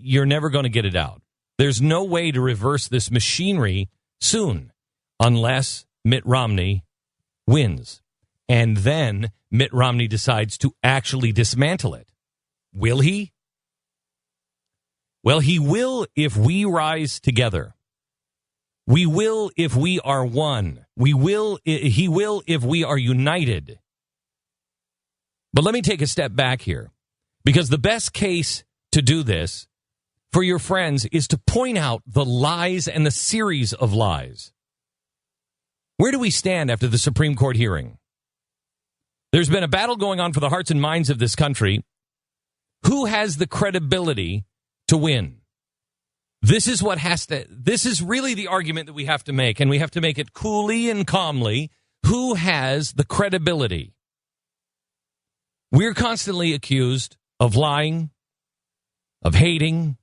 you're never going to get it out. There's no way to reverse this machinery soon unless Mitt Romney wins. And then Mitt Romney decides to actually dismantle it. Will he? Well, he will if we rise together. We will if we are one. He will if we are united. But let me take a step back here, because the best case to do this for your friends is to point out the lies and the series of lies. Where do we stand after the Supreme Court hearing? There's been a battle going on for the hearts and minds of this country. Who has the credibility to win? This is really the argument that we have to make, and we have to make it coolly and calmly. Who has the credibility? We're constantly accused of lying, of hating,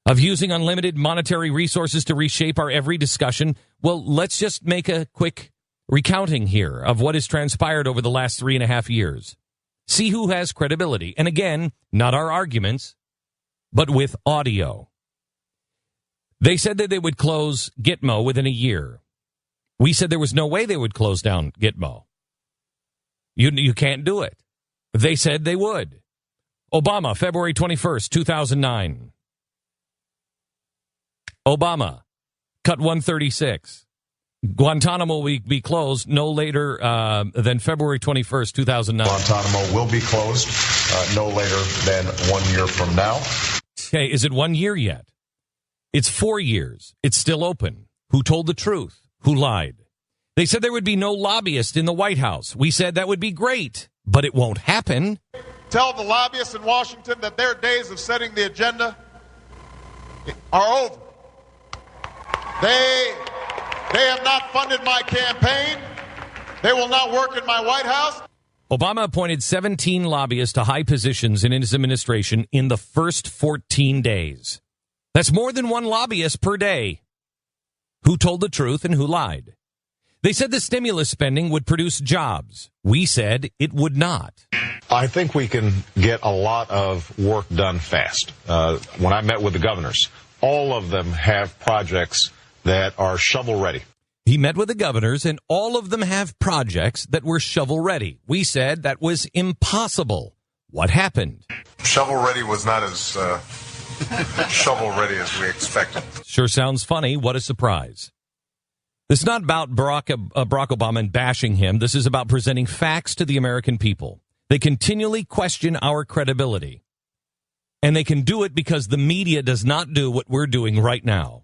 of using unlimited monetary resources to reshape our every discussion. Well, let's just make a quick recounting here of what has transpired over the last 3.5 years. See who has credibility. And again, not our arguments, but with audio. They said that they would close Gitmo within a year. We said there was no way they would close down Gitmo. You can't do it. They said they would. Obama, February 21st, 2009. Obama, cut 136. Guantanamo will be closed no later than February 21st, 2009. Guantanamo will be closed no later than 1 year from now. Okay, is it 1 year yet? It's 4 years. It's still open. Who told the truth? Who lied? They said there would be no lobbyist in the White House. We said that would be great, but it won't happen. Tell the lobbyists in Washington that their days of setting the agenda are over. They have not funded my campaign. They will not work in my White House. Obama appointed 17 lobbyists to high positions in his administration in the first 14 days. That's more than one lobbyist per day. Who told the truth and who lied? They said the stimulus spending would produce jobs. We said it would not. I think we can get a lot of work done fast. When I met with the governors, all of them have projects that are shovel-ready. He met with the governors, and all of them have projects that were shovel-ready. We said that was impossible. What happened? Shovel-ready was not as shovel-ready as we expected. Sure sounds funny. What a surprise. This is not about Barack Obama and bashing him. This is about presenting facts to the American people. They continually question our credibility. And they can do it because the media does not do what we're doing right now.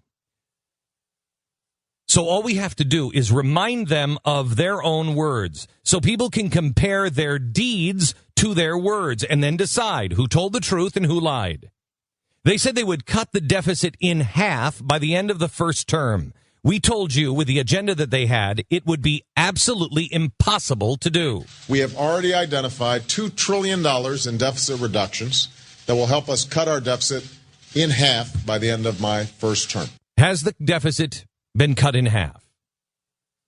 So all we have to do is remind them of their own words so people can compare their deeds to their words and then decide who told the truth and who lied. They said they would cut the deficit in half by the end of the first term. We told you with the agenda that they had, it would be absolutely impossible to do. We have already identified $2 trillion in deficit reductions that will help us cut our deficit in half by the end of my first term. Has the deficit been cut in half?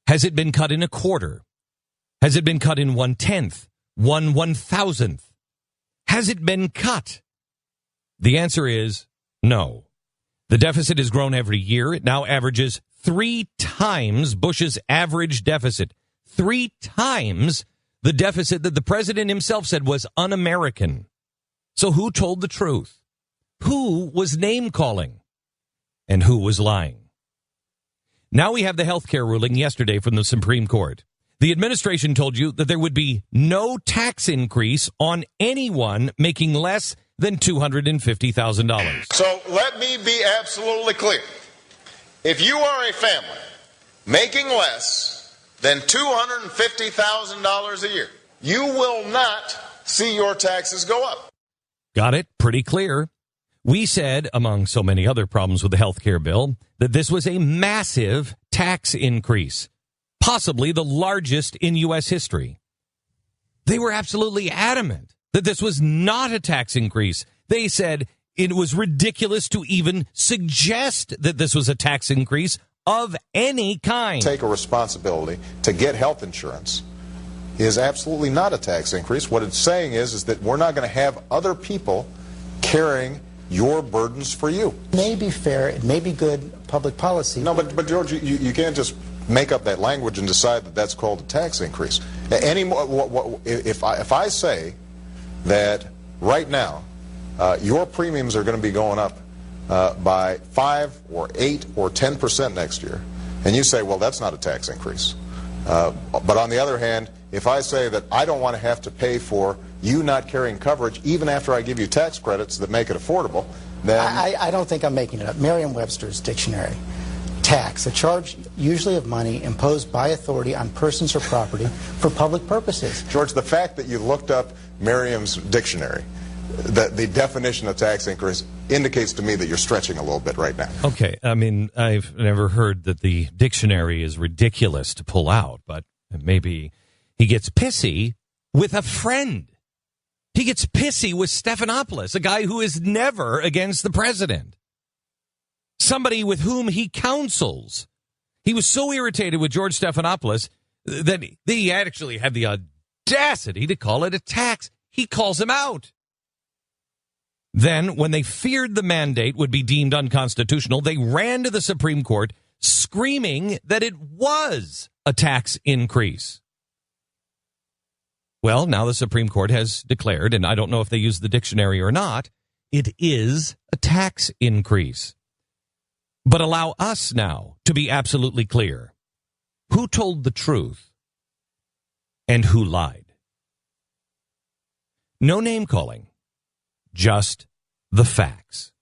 Has it been cut in a quarter? Has it been cut in 1/10, 1/1000th? Has it been cut? The answer is no. The deficit has grown every year. It now averages 3 times Bush's average deficit. 3 times the deficit that the president himself said was un-American. So who told the truth? Who was name-calling? And who was lying? Now we have the health care ruling yesterday from the Supreme Court. The administration told you that there would be no tax increase on anyone making less than $250,000. So let me be absolutely clear. If you are a family making less than $250,000 a year, you will not see your taxes go up. Got it? Pretty clear. We said, among so many other problems with the health care bill, that this was a massive tax increase, possibly the largest in U.S. history. They were absolutely adamant that this was not a tax increase. They said it was ridiculous to even suggest that this was a tax increase of any kind. Take a responsibility to get health insurance is absolutely not a tax increase. What it's saying is that we're not going to have other people carrying your burdens for you. It may be fair, it may be good public policy. No, but George, you can't just make up that language and decide that that's called a tax increase. If I say that right now your premiums are going to be going up by 5 or 8 or 10% next year, and you say, well, that's not a tax increase. But on the other hand, if I say that I don't want to have to pay for you not carrying coverage even after I give you tax credits that make it affordable, then... I don't think I'm making it up. Merriam-Webster's dictionary. Tax, a charge usually of money imposed by authority on persons or property for public purposes. George, the fact that you looked up Merriam's dictionary, the definition of tax increase, indicates to me that you're stretching a little bit right now. Okay, I mean, I've never heard that the dictionary is ridiculous to pull out, but maybe he gets pissy with a friend. He gets pissy with Stephanopoulos, a guy who is never against the president. Somebody with whom he counsels. He was so irritated with George Stephanopoulos that he actually had the audacity to call it a tax. He calls him out. Then, when they feared the mandate would be deemed unconstitutional, they ran to the Supreme Court screaming that it was a tax increase. Well, now the Supreme Court has declared, and I don't know if they use the dictionary or not, it is a tax increase. But allow us now to be absolutely clear. Who told the truth and who lied? No name calling, just the facts.